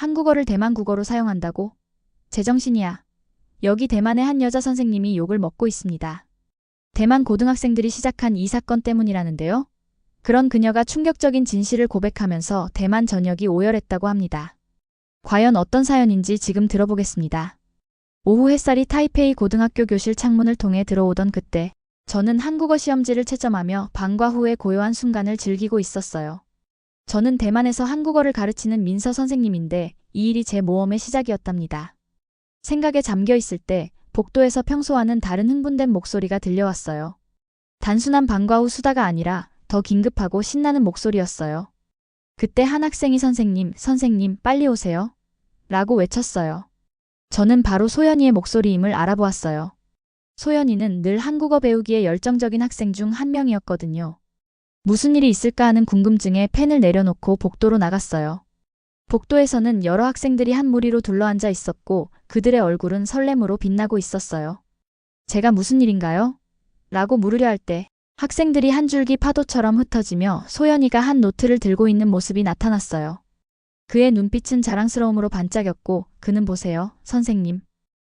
한국어를 대만 국어로 사용한다고? 제정신이야. 여기 대만의 한 여자 선생님이 욕을 먹고 있습니다. 대만 고등학생들이 시작한 이 사건 때문이라는데요. 그런 그녀가 충격적인 진실을 고백하면서 대만 전역이 오열했다고 합니다. 과연 어떤 사연인지 지금 들어보겠습니다. 오후 햇살이 타이페이 고등학교 교실 창문을 통해 들어오던 그때, 저는 한국어 시험지를 채점하며 방과 후의 고요한 순간을 즐기고 있었어요. 저는 대만에서 한국어를 가르치는 민서 선생님인데 이 일이 제 모험의 시작이었답니다. 생각에 잠겨 있을 때 복도에서 평소와는 다른 흥분된 목소리가 들려왔어요. 단순한 방과 후 수다가 아니라 더 긴급하고 신나는 목소리였어요. 그때 한 학생이 선생님, 빨리 오세요. 라고 외쳤어요. 저는 바로 소연이의 목소리임을 알아보았어요. 소연이는 늘 한국어 배우기에 열정적인 학생 중 한 명이었거든요. 무슨 일이 있을까 하는 궁금증에 펜을 내려놓고 복도로 나갔어요. 복도에서는 여러 학생들이 한 무리로 둘러앉아 있었고 그들의 얼굴은 설렘으로 빛나고 있었어요. 제가 무슨 일인가요? 라고 물으려 할 때 학생들이 한 줄기 파도처럼 흩어지며 소연이가 한 노트를 들고 있는 모습이 나타났어요. 그의 눈빛은 자랑스러움으로 반짝였고 그는 보세요, 선생님.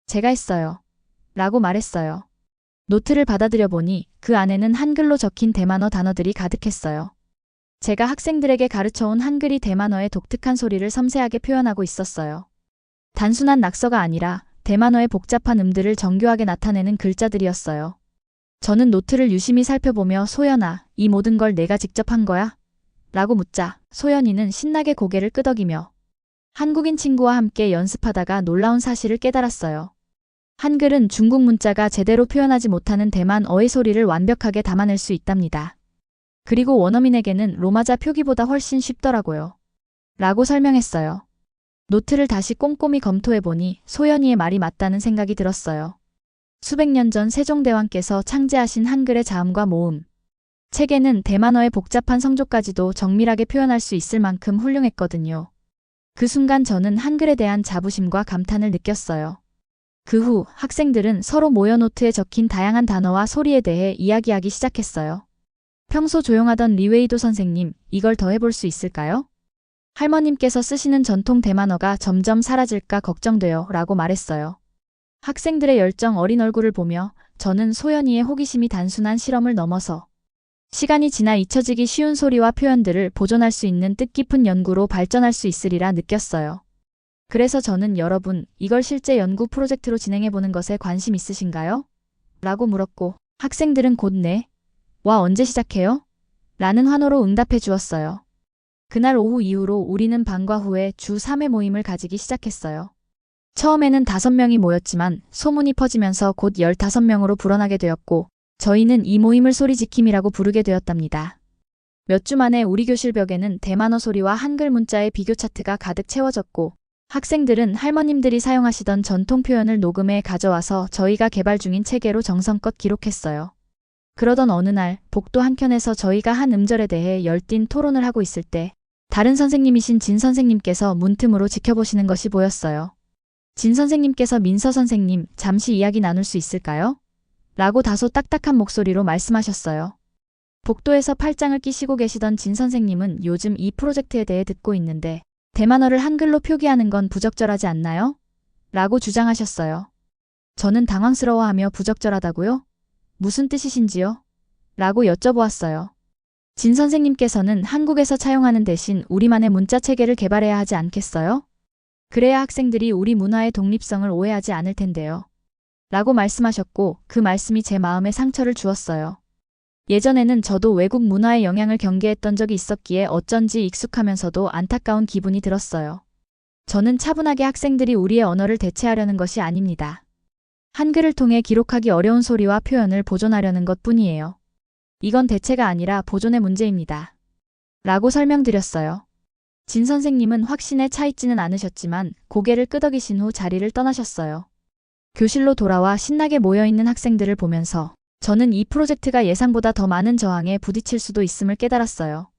제가 했어요. 라고 말했어요. 노트를 받아들여 보니 그 안에는 한글로 적힌 대만어 단어들이 가득했어요. 제가 학생들에게 가르쳐온 한글이 대만어의 독특한 소리를 섬세하게 표현하고 있었어요. 단순한 낙서가 아니라 대만어의 복잡한 음들을 정교하게 나타내는 글자들이었어요. 저는 노트를 유심히 살펴보며 소연아, 이 모든 걸 내가 직접 한 거야? 라고 묻자 소연이는 신나게 고개를 끄덕이며 한국인 친구와 함께 연습하다가 놀라운 사실을 깨달았어요. 한글은 중국 문자가 제대로 표현하지 못하는 대만어의 소리를 완벽하게 담아낼 수 있답니다. 그리고 원어민에게는 로마자 표기보다 훨씬 쉽더라고요. 라고 설명했어요. 노트를 다시 꼼꼼히 검토해보니 소연이의 말이 맞다는 생각이 들었어요. 수백 년 전 세종대왕께서 창제하신 한글의 자음과 모음. 책에는 대만어의 복잡한 성조까지도 정밀하게 표현할 수 있을 만큼 훌륭했거든요. 그 순간 저는 한글에 대한 자부심과 감탄을 느꼈어요. 그 후 학생들은 서로 모여 노트에 적힌 다양한 단어와 소리에 대해 이야기하기 시작했어요. 평소 조용하던 리웨이도 선생님, 이걸 더 해볼 수 있을까요? 할머님께서 쓰시는 전통 대만어가 점점 사라질까 걱정돼요. 라고 말했어요. 학생들의 열정 어린 얼굴을 보며 저는 소연이의 호기심이 단순한 실험을 넘어서 시간이 지나 잊혀지기 쉬운 소리와 표현들을 보존할 수 있는 뜻깊은 연구로 발전할 수 있으리라 느꼈어요. 그래서 저는 여러분, 이걸 실제 연구 프로젝트로 진행해보는 것에 관심 있으신가요? 라고 물었고 학생들은 곧 네. 와 언제 시작해요? 라는 환호로 응답해 주었어요. 그날 오후 이후로 우리는 방과 후에 주 3회 모임을 가지기 시작했어요. 처음에는 5명이 모였지만 소문이 퍼지면서 곧 15명으로 불어나게 되었고 저희는 이 모임을 소리지킴이라고 부르게 되었답니다. 몇 주 만에 우리 교실 벽에는 대만어 소리와 한글 문자의 비교 차트가 가득 채워졌고 학생들은 할머님들이 사용하시던 전통 표현을 녹음해 가져와서 저희가 개발 중인 체계로 정성껏 기록했어요. 그러던 어느 날 복도 한켠에서 저희가 한 음절에 대해 열띤 토론을 하고 있을 때 다른 선생님이신 진 선생님께서 문틈으로 지켜보시는 것이 보였어요. 진 선생님께서 민서 선생님, 잠시 이야기 나눌 수 있을까요? 라고 다소 딱딱한 목소리로 말씀하셨어요. 복도에서 팔짱을 끼시고 계시던 진 선생님은 요즘 이 프로젝트에 대해 듣고 있는데 대만어를 한글로 표기하는 건 부적절하지 않나요? 라고 주장하셨어요. 저는 당황스러워하며 부적절하다고요? 무슨 뜻이신지요? 라고 여쭤보았어요. 진 선생님께서는 한국에서 차용하는 대신 우리만의 문자 체계를 개발해야 하지 않겠어요? 그래야 학생들이 우리 문화의 독립성을 오해하지 않을 텐데요. 라고 말씀하셨고 그 말씀이 제 마음에 상처를 주었어요. 예전에는 저도 외국 문화의 영향을 경계했던 적이 있었기에 어쩐지 익숙하면서도 안타까운 기분이 들었어요. 저는 차분하게 학생들이 우리의 언어를 대체하려는 것이 아닙니다. 한글을 통해 기록하기 어려운 소리와 표현을 보존하려는 것뿐이에요. 이건 대체가 아니라 보존의 문제입니다. 라고 설명드렸어요. 진 선생님은 확신에 차 있지는 않으셨지만 고개를 끄덕이신 후 자리를 떠나셨어요. 교실로 돌아와 신나게 모여있는 학생들을 보면서 저는 이 프로젝트가 예상보다 더 많은 저항에 부딪힐 수도 있음을 깨달았어요.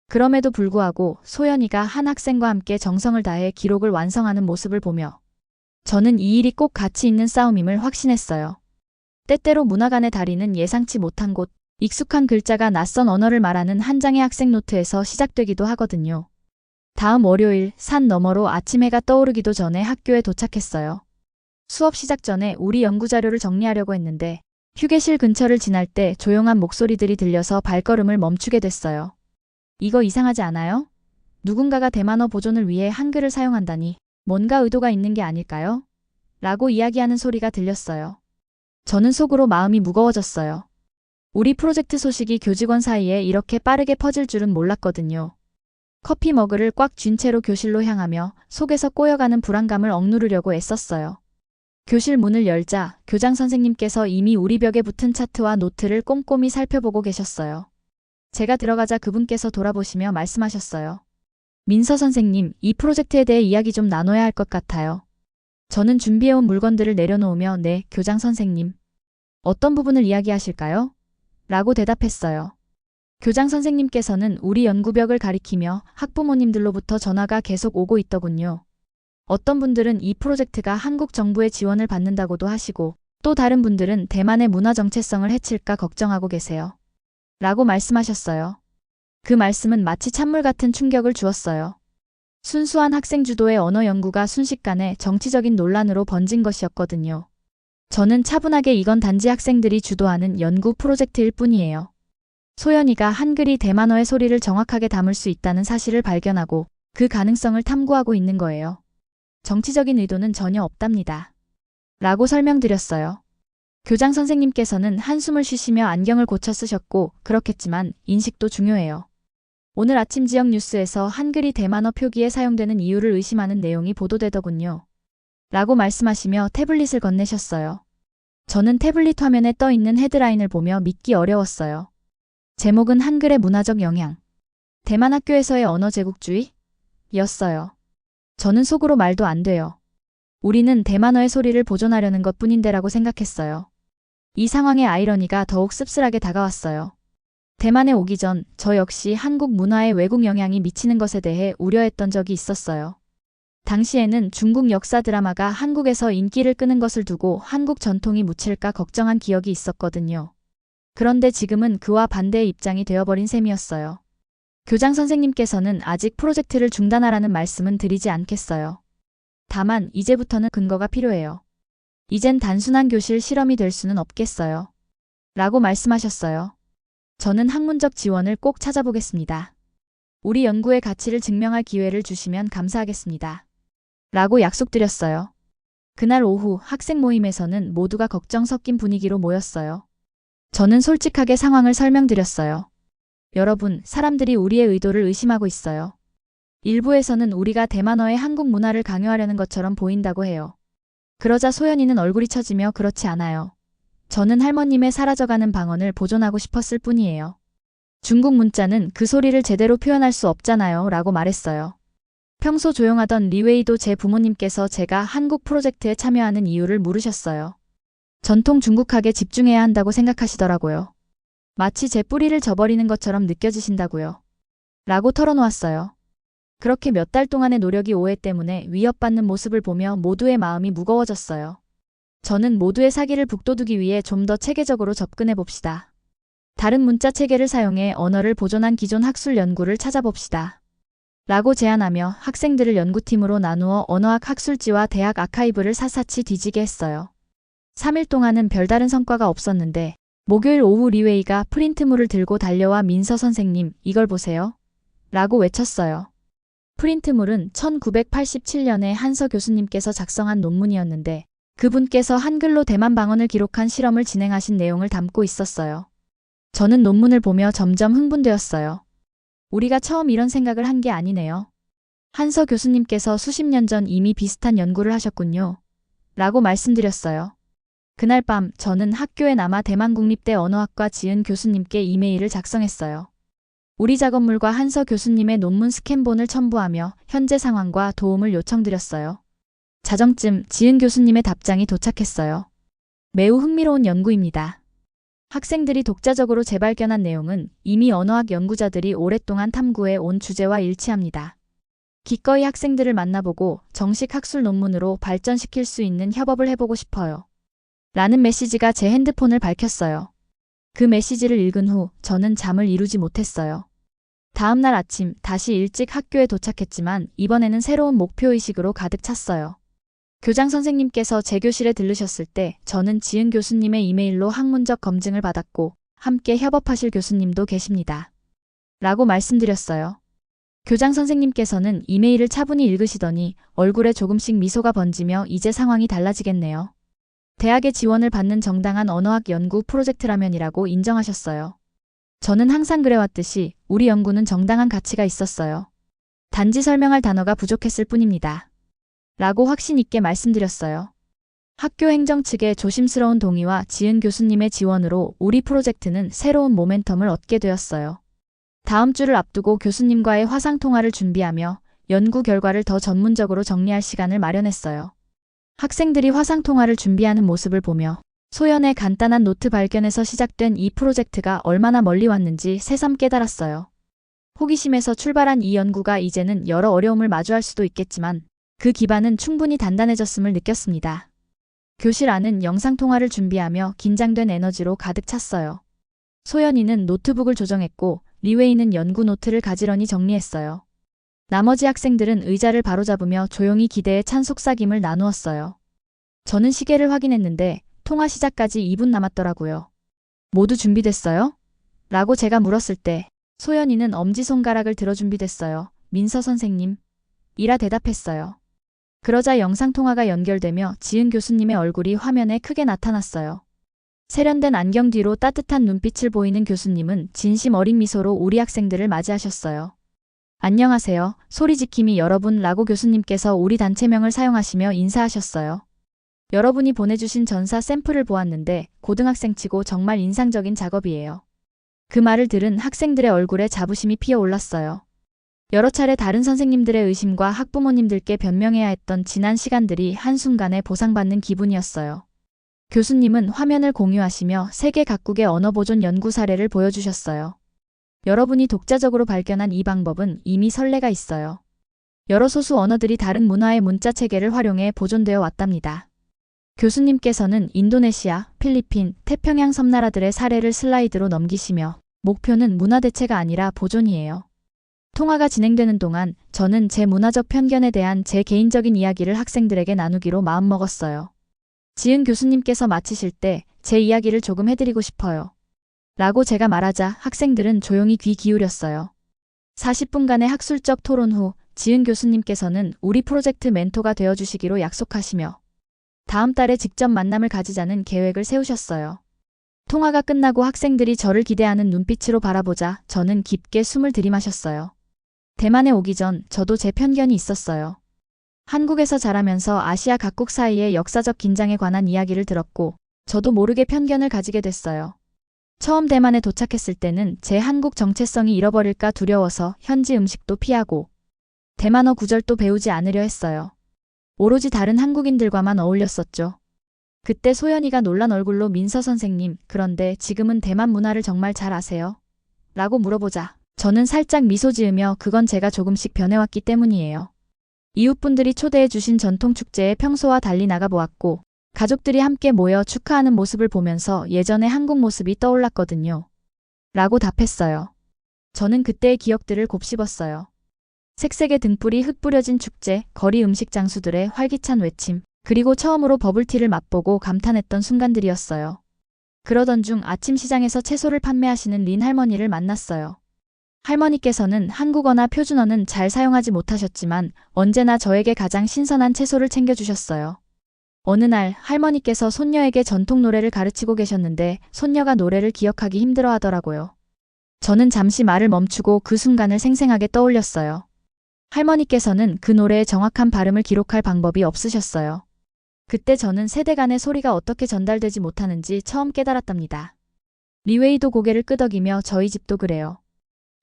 그럼에도 불구하고 소연이가 한 학생과 함께 정성을 다해 기록을 완성하는 모습을 보며 저는 이 일이 꼭 가치 있는 싸움임을 확신했어요. 때때로 문화 간의 다리는 예상치 못한 곳, 익숙한 글자가 낯선 언어를 말하는 한 장의 학생 노트에서 시작되기도 하거든요. 다음 월요일 산 너머로 아침 해가 떠오르기도 전에 학교에 도착했어요. 수업 시작 전에 우리 연구 자료를 정리하려고 했는데 휴게실 근처를 지날 때 조용한 목소리들이 들려서 발걸음을 멈추게 됐어요. 이거 이상하지 않아요? 누군가가 대만어 보존을 위해 한글을 사용한다니 뭔가 의도가 있는 게 아닐까요? 라고 이야기하는 소리가 들렸어요. 저는 속으로 마음이 무거워졌어요. 우리 프로젝트 소식이 교직원 사이에 이렇게 빠르게 퍼질 줄은 몰랐거든요. 커피 머그를 꽉 쥔 채로 교실로 향하며 속에서 꼬여가는 불안감을 억누르려고 애썼어요. 교실 문을 열자 교장 선생님께서 이미 우리 벽에 붙은 차트와 노트를 꼼꼼히 살펴보고 계셨어요. 제가 들어가자 그분께서 돌아보시며 말씀하셨어요. 민서 선생님, 이 프로젝트에 대해 이야기 좀 나눠야 할 것 같아요. 저는 준비해온 물건들을 내려놓으며 네, 교장 선생님. 어떤 부분을 이야기하실까요? 라고 대답했어요. 교장 선생님께서는 우리 연구벽을 가리키며 학부모님들로부터 전화가 계속 오고 있더군요. 어떤 분들은 이 프로젝트가 한국 정부의 지원을 받는다고도 하시고 또 다른 분들은 대만의 문화 정체성을 해칠까 걱정하고 계세요. 라고 말씀하셨어요. 그 말씀은 마치 찬물 같은 충격을 주었어요. 순수한 학생 주도의 언어 연구가 순식간에 정치적인 논란으로 번진 것이었거든요. 저는 차분하게 이건 단지 학생들이 주도하는 연구 프로젝트일 뿐이에요. 소연이가 한글이 대만어의 소리를 정확하게 담을 수 있다는 사실을 발견하고 그 가능성을 탐구하고 있는 거예요. 정치적인 의도는 전혀 없답니다. 라고 설명드렸어요. 교장 선생님께서는 한숨을 쉬시며 안경을 고쳐 쓰셨고 그렇겠지만 인식도 중요해요. 오늘 아침 지역 뉴스에서 한글이 대만어 표기에 사용되는 이유를 의심하는 내용이 보도되더군요. 라고 말씀하시며 태블릿을 건네셨어요. 저는 태블릿 화면에 떠 있는 헤드라인을 보며 믿기 어려웠어요. 제목은 한글의 문화적 영향. 대만 학교에서의 언어 제국주의? 였어요. 저는 속으로 말도 안 돼요. 우리는 대만어의 소리를 보존하려는 것 뿐인데라고 생각했어요. 이 상황의 아이러니가 더욱 씁쓸하게 다가왔어요. 대만에 오기 전 저 역시 한국 문화에 외국 영향이 미치는 것에 대해 우려했던 적이 있었어요. 당시에는 중국 역사 드라마가 한국에서 인기를 끄는 것을 두고 한국 전통이 묻힐까 걱정한 기억이 있었거든요. 그런데 지금은 그와 반대의 입장이 되어버린 셈이었어요. 교장 선생님께서는 아직 프로젝트를 중단하라는 말씀은 드리지 않겠어요. 다만 이제부터는 근거가 필요해요. 이젠 단순한 교실 실험이 될 수는 없겠어요. 라고 말씀하셨어요. 저는 학문적 지원을 꼭 찾아보겠습니다. 우리 연구의 가치를 증명할 기회를 주시면 감사하겠습니다. 라고 약속드렸어요. 그날 오후 학생 모임에서는 모두가 걱정 섞인 분위기로 모였어요. 저는 솔직하게 상황을 설명드렸어요. 여러분, 사람들이 우리의 의도를 의심하고 있어요. 일부에서는 우리가 대만어의 한국 문화를 강요하려는 것처럼 보인다고 해요. 그러자 소연이는 얼굴이 처지며 그렇지 않아요. 저는 할머님의 사라져가는 방언을 보존하고 싶었을 뿐이에요. 중국 문자는 그 소리를 제대로 표현할 수 없잖아요. 라고 말했어요. 평소 조용하던 리웨이도 제 부모님께서 제가 한국 프로젝트에 참여하는 이유를 물으셨어요. 전통 중국학에 집중해야 한다고 생각하시더라고요. 마치 제 뿌리를 저버리는 것처럼 느껴지신다고요. 라고 털어놓았어요. 그렇게 몇 달 동안의 노력이 오해 때문에 위협받는 모습을 보며 모두의 마음이 무거워졌어요. 저는 모두의 사기를 북돋우기 위해 좀 더 체계적으로 접근해 봅시다. 다른 문자 체계를 사용해 언어를 보존한 기존 학술 연구를 찾아봅시다. 라고 제안하며 학생들을 연구팀으로 나누어 언어학 학술지와 대학 아카이브를 샅샅이 뒤지게 했어요. 3일 동안은 별다른 성과가 없었는데 목요일 오후 리웨이가 프린트물을 들고 달려와 민서 선생님, 이걸 보세요. 라고 외쳤어요. 프린트물은 1987년에 한서 교수님께서 작성한 논문이었는데 그분께서 한글로 대만 방언을 기록한 실험을 진행하신 내용을 담고 있었어요. 저는 논문을 보며 점점 흥분되었어요. 우리가 처음 이런 생각을 한 게 아니네요. 한서 교수님께서 수십 년 전 이미 비슷한 연구를 하셨군요. 라고 말씀드렸어요. 그날 밤 저는 학교에 남아 대만국립대 언어학과 지은 교수님께 이메일을 작성했어요. 우리 작업물과 한서 교수님의 논문 스캔본을 첨부하며 현재 상황과 도움을 요청드렸어요. 자정쯤 지은 교수님의 답장이 도착했어요. 매우 흥미로운 연구입니다. 학생들이 독자적으로 재발견한 내용은 이미 언어학 연구자들이 오랫동안 탐구해 온 주제와 일치합니다. 기꺼이 학생들을 만나보고 정식 학술 논문으로 발전시킬 수 있는 협업을 해보고 싶어요. 라는 메시지가 제 핸드폰을 밝혔어요. 그 메시지를 읽은 후 저는 잠을 이루지 못했어요. 다음 날 아침 다시 일찍 학교에 도착했지만 이번에는 새로운 목표의식으로 가득 찼어요. 교장 선생님께서 제 교실에 들르셨을 때 저는 지은 교수님의 이메일로 학문적 검증을 받았고 함께 협업하실 교수님도 계십니다. 라고 말씀드렸어요. 교장 선생님께서는 이메일을 차분히 읽으시더니 얼굴에 조금씩 미소가 번지며 이제 상황이 달라지겠네요. 대학의 지원을 받는 정당한 언어학 연구 프로젝트라면이라고 인정하셨어요. 저는 항상 그래왔듯이 우리 연구는 정당한 가치가 있었어요. 단지 설명할 단어가 부족했을 뿐입니다. 라고 확신 있게 말씀드렸어요. 학교 행정 측의 조심스러운 동의와 지은 교수님의 지원으로 우리 프로젝트는 새로운 모멘텀을 얻게 되었어요. 다음 주를 앞두고 교수님과의 화상통화를 준비하며 연구 결과를 더 전문적으로 정리할 시간을 마련했어요. 학생들이 화상통화를 준비하는 모습을 보며 소연의 간단한 노트 발견에서 시작된 이 프로젝트가 얼마나 멀리 왔는지 새삼 깨달았어요. 호기심에서 출발한 이 연구가 이제는 여러 어려움을 마주할 수도 있겠지만 그 기반은 충분히 단단해졌음을 느꼈습니다. 교실 안은 영상통화를 준비하며 긴장된 에너지로 가득 찼어요. 소연이는 노트북을 조정했고 리웨이는 연구 노트를 가지런히 정리했어요. 나머지 학생들은 의자를 바로잡으며 조용히 기대에 찬 속삭임을 나누었어요. 저는 시계를 확인했는데 통화 시작까지 2분 남았더라고요. 모두 준비됐어요? 라고 제가 물었을 때 소연이는 엄지손가락을 들어 준비됐어요. 민서 선생님. 이라 대답했어요. 그러자 영상통화가 연결되며 지은 교수님의 얼굴이 화면에 크게 나타났어요. 세련된 안경 뒤로 따뜻한 눈빛을 보이는 교수님은 진심 어린 미소로 우리 학생들을 맞이하셨어요. 안녕하세요. 소리지킴이 여러분 라고 교수님께서 우리 단체명을 사용하시며 인사하셨어요. 여러분이 보내주신 전사 샘플을 보았는데 고등학생치고 정말 인상적인 작업이에요. 그 말을 들은 학생들의 얼굴에 자부심이 피어올랐어요. 여러 차례 다른 선생님들의 의심과 학부모님들께 변명해야 했던 지난 시간들이 한순간에 보상받는 기분이었어요. 교수님은 화면을 공유하시며 세계 각국의 언어 보존 연구 사례를 보여주셨어요. 여러분이 독자적으로 발견한 이 방법은 이미 선례가 있어요. 여러 소수 언어들이 다른 문화의 문자 체계를 활용해 보존되어 왔답니다. 교수님께서는 인도네시아, 필리핀, 태평양 섬나라들의 사례를 슬라이드로 넘기시며 목표는 문화 대체가 아니라 보존이에요. 통화가 진행되는 동안 저는 제 문화적 편견에 대한 제 개인적인 이야기를 학생들에게 나누기로 마음먹었어요. 지은 교수님께서 마치실 때 제 이야기를 조금 해드리고 싶어요. 라고 제가 말하자 학생들은 조용히 귀 기울였어요. 40분간의 학술적 토론 후 지은 교수님께서는 우리 프로젝트 멘토가 되어주시기로 약속하시며 다음 달에 직접 만남을 가지자는 계획을 세우셨어요. 통화가 끝나고 학생들이 저를 기대하는 눈빛으로 바라보자 저는 깊게 숨을 들이마셨어요. 대만에 오기 전 저도 제 편견이 있었어요. 한국에서 자라면서 아시아 각국 사이의 역사적 긴장에 관한 이야기를 들었고 저도 모르게 편견을 가지게 됐어요. 처음 대만에 도착했을 때는 제 한국 정체성이 잃어버릴까 두려워서 현지 음식도 피하고 대만어 구절도 배우지 않으려 했어요. 오로지 다른 한국인들과만 어울렸었죠. 그때 소연이가 놀란 얼굴로 민서 선생님, 그런데 지금은 대만 문화를 정말 잘 아세요? 라고 물어보자 저는 살짝 미소 지으며 그건 제가 조금씩 변해왔기 때문이에요. 이웃분들이 초대해 주신 전통축제에 평소와 달리 나가보았고 가족들이 함께 모여 축하하는 모습을 보면서 예전의 한국 모습이 떠올랐거든요. 라고 답했어요. 저는 그때의 기억들을 곱씹었어요. 색색의 등불이 흩뿌려진 축제, 거리 음식 장수들의 활기찬 외침, 그리고 처음으로 버블티를 맛보고 감탄했던 순간들이었어요. 그러던 중 아침 시장에서 채소를 판매하시는 린 할머니를 만났어요. 할머니께서는 한국어나 표준어는 잘 사용하지 못하셨지만 언제나 저에게 가장 신선한 채소를 챙겨주셨어요. 어느 날 할머니께서 손녀에게 전통 노래를 가르치고 계셨는데 손녀가 노래를 기억하기 힘들어 하더라고요. 저는 잠시 말을 멈추고 그 순간을 생생하게 떠올렸어요. 할머니께서는 그 노래의 정확한 발음을 기록할 방법이 없으셨어요. 그때 저는 세대 간의 소리가 어떻게 전달되지 못하는지 처음 깨달았답니다. 리웨이도 고개를 끄덕이며 저희 집도 그래요.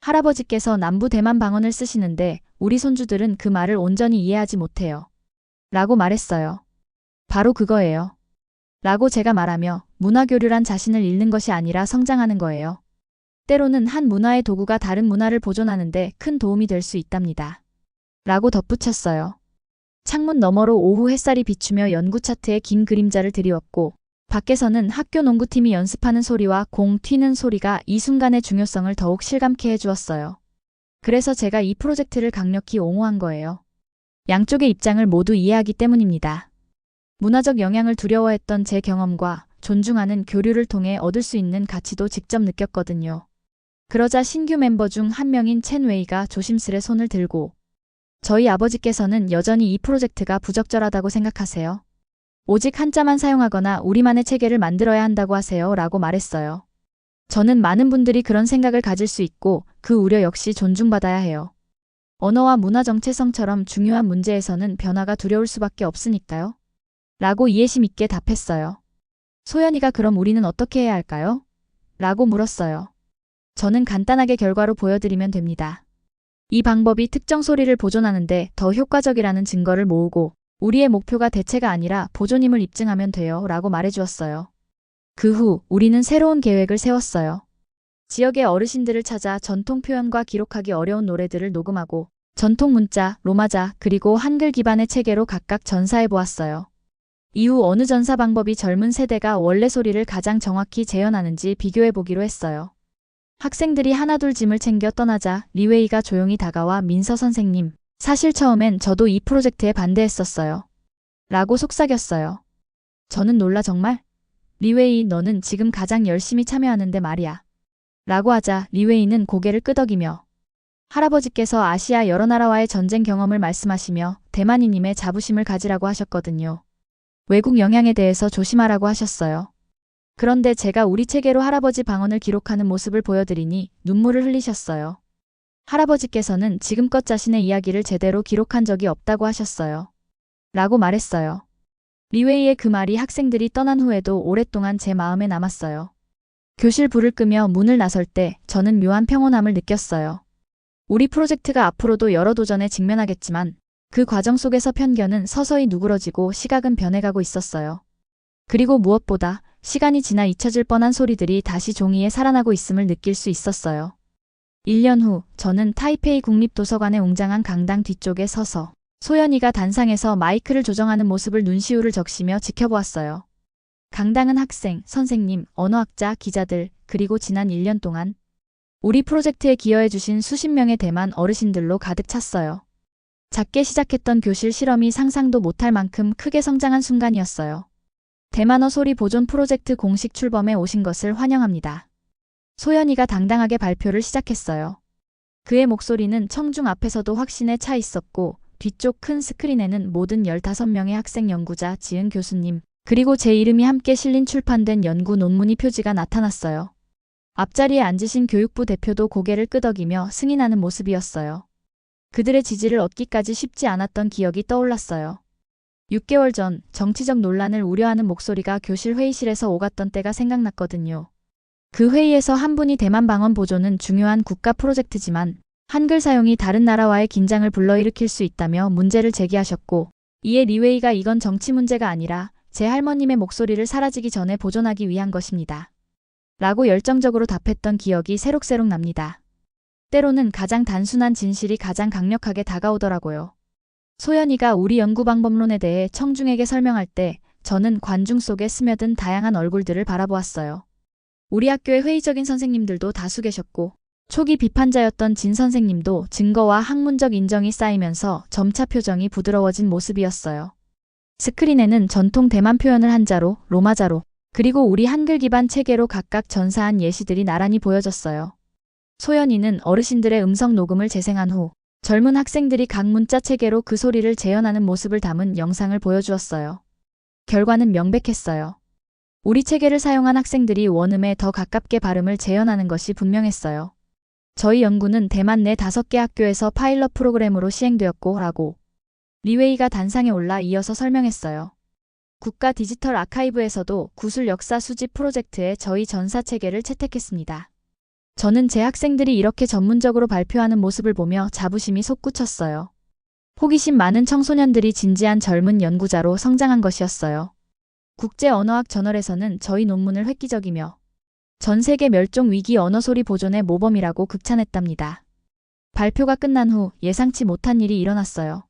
할아버지께서 남부 대만 방언을 쓰시는데 우리 손주들은 그 말을 온전히 이해하지 못해요. 라고 말했어요. 바로 그거예요. 라고 제가 말하며 문화교류란 자신을 잃는 것이 아니라 성장하는 거예요. 때로는 한 문화의 도구가 다른 문화를 보존하는데 큰 도움이 될 수 있답니다. 라고 덧붙였어요. 창문 너머로 오후 햇살이 비추며 연구 차트에 긴 그림자를 드리웠고 밖에서는 학교 농구팀이 연습하는 소리와 공 튀는 소리가 이 순간의 중요성을 더욱 실감케 해주었어요. 그래서 제가 이 프로젝트를 강력히 옹호한 거예요. 양쪽의 입장을 모두 이해하기 때문입니다. 문화적 영향을 두려워했던 제 경험과 존중하는 교류를 통해 얻을 수 있는 가치도 직접 느꼈거든요. 그러자 신규 멤버 중 한 명인 첸 웨이가 조심스레 손을 들고 저희 아버지께서는 여전히 이 프로젝트가 부적절하다고 생각하세요. 오직 한자만 사용하거나 우리만의 체계를 만들어야 한다고 하세요. 라고 말했어요. 저는 많은 분들이 그런 생각을 가질 수 있고 그 우려 역시 존중받아야 해요. 언어와 문화 정체성처럼 중요한 문제에서는 변화가 두려울 수밖에 없으니까요. 라고 이해심 있게 답했어요. 소연이가 그럼 우리는 어떻게 해야 할까요? 라고 물었어요. 저는 간단하게 결과로 보여드리면 됩니다. 이 방법이 특정 소리를 보존하는데 더 효과적이라는 증거를 모으고 우리의 목표가 대체가 아니라 보존임을 입증하면 돼요. 라고 말해주었어요. 그 후 우리는 새로운 계획을 세웠어요. 지역의 어르신들을 찾아 전통 표현과 기록하기 어려운 노래들을 녹음하고 전통 문자, 로마자, 그리고 한글 기반의 체계로 각각 전사해 보았어요. 이후 어느 전사 방법이 젊은 세대가 원래 소리를 가장 정확히 재현하는지 비교해 보기로 했어요. 학생들이 하나둘 짐을 챙겨 떠나자 리웨이가 조용히 다가와 민서 선생님, 사실 처음엔 저도 이 프로젝트에 반대했었어요. 라고 속삭였어요. 저는 놀라 정말? 리웨이 너는 지금 가장 열심히 참여하는데 말이야. 라고 하자 리웨이는 고개를 끄덕이며 할아버지께서 아시아 여러 나라와의 전쟁 경험을 말씀하시며 대만인님의 자부심을 가지라고 하셨거든요. 외국 영향에 대해서 조심하라고 하셨어요. 그런데 제가 우리 체계로 할아버지 방언을 기록하는 모습을 보여드리니 눈물을 흘리셨어요. 할아버지께서는 지금껏 자신의 이야기를 제대로 기록한 적이 없다고 하셨어요. 라고 말했어요. 리웨이의 그 말이 학생들이 떠난 후에도 오랫동안 제 마음에 남았어요. 교실 불을 끄며 문을 나설 때 저는 묘한 평온함을 느꼈어요. 우리 프로젝트가 앞으로도 여러 도전에 직면하겠지만 그 과정 속에서 편견은 서서히 누그러지고 시각은 변해가고 있었어요. 그리고 무엇보다 시간이 지나 잊혀질 뻔한 소리들이 다시 종이에 살아나고 있음을 느낄 수 있었어요. 1년 후 저는 타이페이 국립도서관의 웅장한 강당 뒤쪽에 서서 소연이가 단상에서 마이크를 조정하는 모습을 눈시울을 적시며 지켜보았어요. 강당은 학생, 선생님, 언어학자, 기자들, 그리고 지난 1년 동안 우리 프로젝트에 기여해주신 수십 명의 대만 어르신들로 가득 찼어요. 작게 시작했던 교실 실험이 상상도 못할 만큼 크게 성장한 순간이었어요. 대만어 소리 보존 프로젝트 공식 출범에 오신 것을 환영합니다. 소연이가 당당하게 발표를 시작했어요. 그의 목소리는 청중 앞에서도 확신에 차 있었고 뒤쪽 큰 스크린에는 모든 15명의 학생 연구자, 지은 교수님, 그리고 제 이름이 함께 실린 출판된 연구 논문이 표지가 나타났어요. 앞자리에 앉으신 교육부 대표도 고개를 끄덕이며 승인하는 모습이었어요. 그들의 지지를 얻기까지 쉽지 않았던 기억이 떠올랐어요. 6개월 전 정치적 논란을 우려하는 목소리가 교실 회의실에서 오갔던 때가 생각났거든요. 그 회의에서 한 분이 대만 방언 보존은 중요한 국가 프로젝트지만 한글 사용이 다른 나라와의 긴장을 불러일으킬 수 있다며 문제를 제기하셨고 이에 리웨이가 이건 정치 문제가 아니라 제 할머님의 목소리를 사라지기 전에 보존하기 위한 것입니다. 라고 열정적으로 답했던 기억이 새록새록 납니다. 때로는 가장 단순한 진실이 가장 강력하게 다가오더라고요. 소연이가 우리 연구 방법론에 대해 청중에게 설명할 때 저는 관중 속에 스며든 다양한 얼굴들을 바라보았어요. 우리 학교의 회의적인 선생님들도 다수 계셨고 초기 비판자였던 진 선생님도 증거와 학문적 인정이 쌓이면서 점차 표정이 부드러워진 모습이었어요. 스크린에는 전통 대만 표현을 한자로, 로마자로, 그리고 우리 한글 기반 체계로 각각 전사한 예시들이 나란히 보여졌어요. 소연이는 어르신들의 음성 녹음을 재생한 후 젊은 학생들이 각 문자 체계로 그 소리를 재현하는 모습을 담은 영상을 보여주었어요. 결과는 명백했어요. 우리 체계를 사용한 학생들이 원음에 더 가깝게 발음을 재현하는 것이 분명했어요. 저희 연구는 대만 내 5개 학교에서 파일럿 프로그램으로 시행되었고 라고 리웨이가 단상에 올라 이어서 설명했어요. 국가 디지털 아카이브에서도 구술 역사 수집 프로젝트에 저희 전사 체계를 채택했습니다. 저는 제 학생들이 이렇게 전문적으로 발표하는 모습을 보며 자부심이 솟구쳤어요. 호기심 많은 청소년들이 진지한 젊은 연구자로 성장한 것이었어요. 국제언어학 저널에서는 저희 논문을 획기적이며 전 세계 멸종 위기 언어 소리 보존의 모범이라고 극찬했답니다. 발표가 끝난 후 예상치 못한 일이 일어났어요.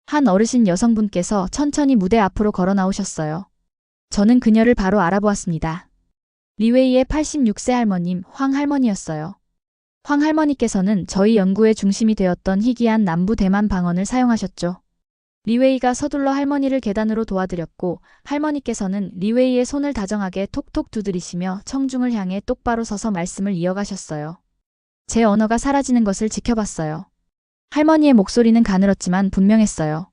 한 어르신 여성분께서 천천히 무대 앞으로 걸어 나오셨어요. 저는 그녀를 바로 알아보았습니다. 리웨이의 86세 할머님, 황 할머니였어요. 황 할머니께서는 저희 연구의 중심이 되었던 희귀한 남부 대만 방언을 사용하셨죠. 리웨이가 서둘러 할머니를 계단으로 도와드렸고 할머니께서는 리웨이의 손을 다정하게 톡톡 두드리시며 청중을 향해 똑바로 서서 말씀을 이어가셨어요. 제 언어가 사라지는 것을 지켜봤어요. 할머니의 목소리는 가늘었지만 분명했어요.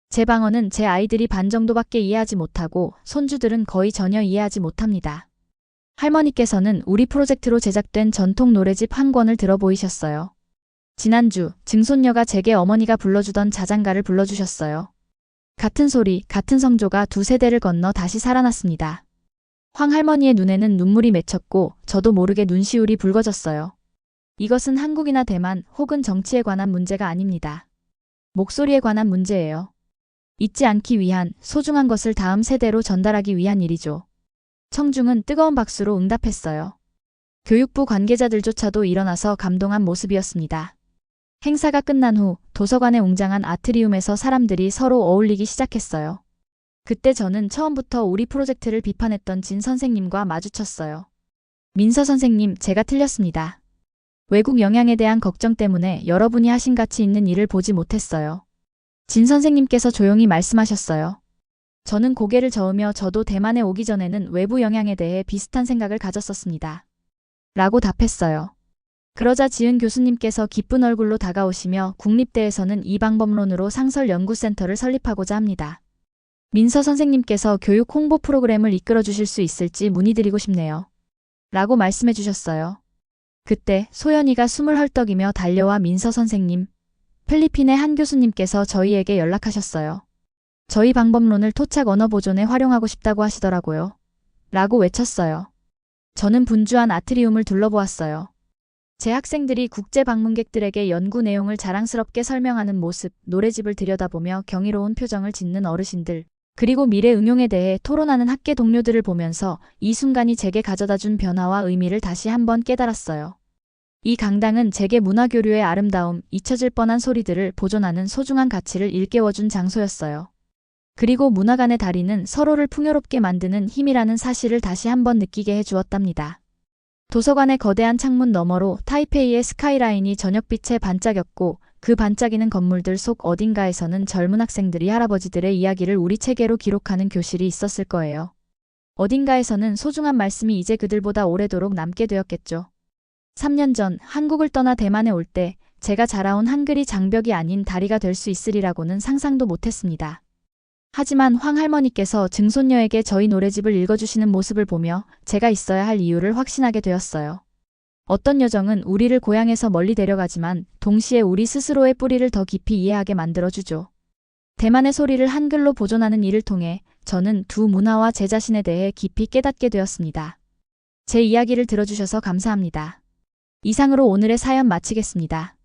제 방언은 제 아이들이 반 정도밖에 이해하지 못하고 손주들은 거의 전혀 이해하지 못합니다. 할머니께서는 우리 프로젝트로 제작된 전통 노래집 한 권을 들어 보이셨어요. 지난주 증손녀가 제게 어머니가 불러주던 자장가를 불러주셨어요. 같은 소리, 같은 성조가 두 세대를 건너 다시 살아났습니다. 황 할머니의 눈에는 눈물이 맺혔고 저도 모르게 눈시울이 붉어졌어요. 이것은 한국이나 대만 혹은 정치에 관한 문제가 아닙니다. 목소리에 관한 문제예요. 잊지 않기 위한 소중한 것을 다음 세대로 전달하기 위한 일이죠. 청중은 뜨거운 박수로 응답했어요. 교육부 관계자들조차도 일어나서 감동한 모습이었습니다. 행사가 끝난 후 도서관의 웅장한 아트리움에서 사람들이 서로 어울리기 시작했어요. 그때 저는 처음부터 우리 프로젝트를 비판했던 진 선생님과 마주쳤어요. 민서 선생님, 제가 틀렸습니다. 외국 영향에 대한 걱정 때문에 여러분이 하신 가치 있는 일을 보지 못했어요. 진 선생님께서 조용히 말씀하셨어요. 저는 고개를 저으며 저도 대만에 오기 전에는 외부 영향에 대해 비슷한 생각을 가졌었습니다. 라고 답했어요. 그러자 지은 교수님께서 기쁜 얼굴로 다가오시며 국립대에서는 이 방법론으로 상설연구센터를 설립하고자 합니다. 민서 선생님께서 교육 홍보 프로그램을 이끌어 주실 수 있을지 문의드리고 싶네요. 라고 말씀해 주셨어요. 그때 소연이가 숨을 헐떡이며 달려와 민서 선생님, 필리핀의 한 교수님께서 저희에게 연락하셨어요. 저희 방법론을 토착 언어 보존에 활용하고 싶다고 하시더라고요. 라고 외쳤어요. 저는 분주한 아트리움을 둘러보았어요. 제 학생들이 국제 방문객들에게 연구 내용을 자랑스럽게 설명하는 모습, 노래집을 들여다보며 경이로운 표정을 짓는 어르신들, 그리고 미래 응용에 대해 토론하는 학계 동료들을 보면서 이 순간이 제게 가져다준 변화와 의미를 다시 한번 깨달았어요. 이 강당은 제게 문화교류의 아름다움, 잊혀질 뻔한 소리들을 보존하는 소중한 가치를 일깨워준 장소였어요. 그리고 문화 간의 다리는 서로를 풍요롭게 만드는 힘이라는 사실을 다시 한번 느끼게 해주었답니다. 도서관의 거대한 창문 너머로 타이페이의 스카이라인이 저녁빛에 반짝였고 그 반짝이는 건물들 속 어딘가에서는 젊은 학생들이 할아버지들의 이야기를 우리 체계로 기록하는 교실이 있었을 거예요. 어딘가에서는 소중한 말씀이 이제 그들보다 오래도록 남게 되었겠죠. 3년 전 한국을 떠나 대만에 올 때 제가 자라온 한글이 장벽이 아닌 다리가 될 수 있으리라고는 상상도 못했습니다. 하지만 황 할머니께서 증손녀에게 저희 노래집을 읽어주시는 모습을 보며 제가 있어야 할 이유를 확신하게 되었어요. 어떤 여정은 우리를 고향에서 멀리 데려가지만 동시에 우리 스스로의 뿌리를 더 깊이 이해하게 만들어주죠. 대만의 소리를 한글로 보존하는 일을 통해 저는 두 문화와 제 자신에 대해 깊이 깨닫게 되었습니다. 제 이야기를 들어주셔서 감사합니다. 이상으로 오늘의 사연 마치겠습니다.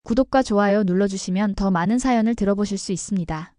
구독과 좋아요 눌러주시면 더 많은 사연을 들어보실 수 있습니다.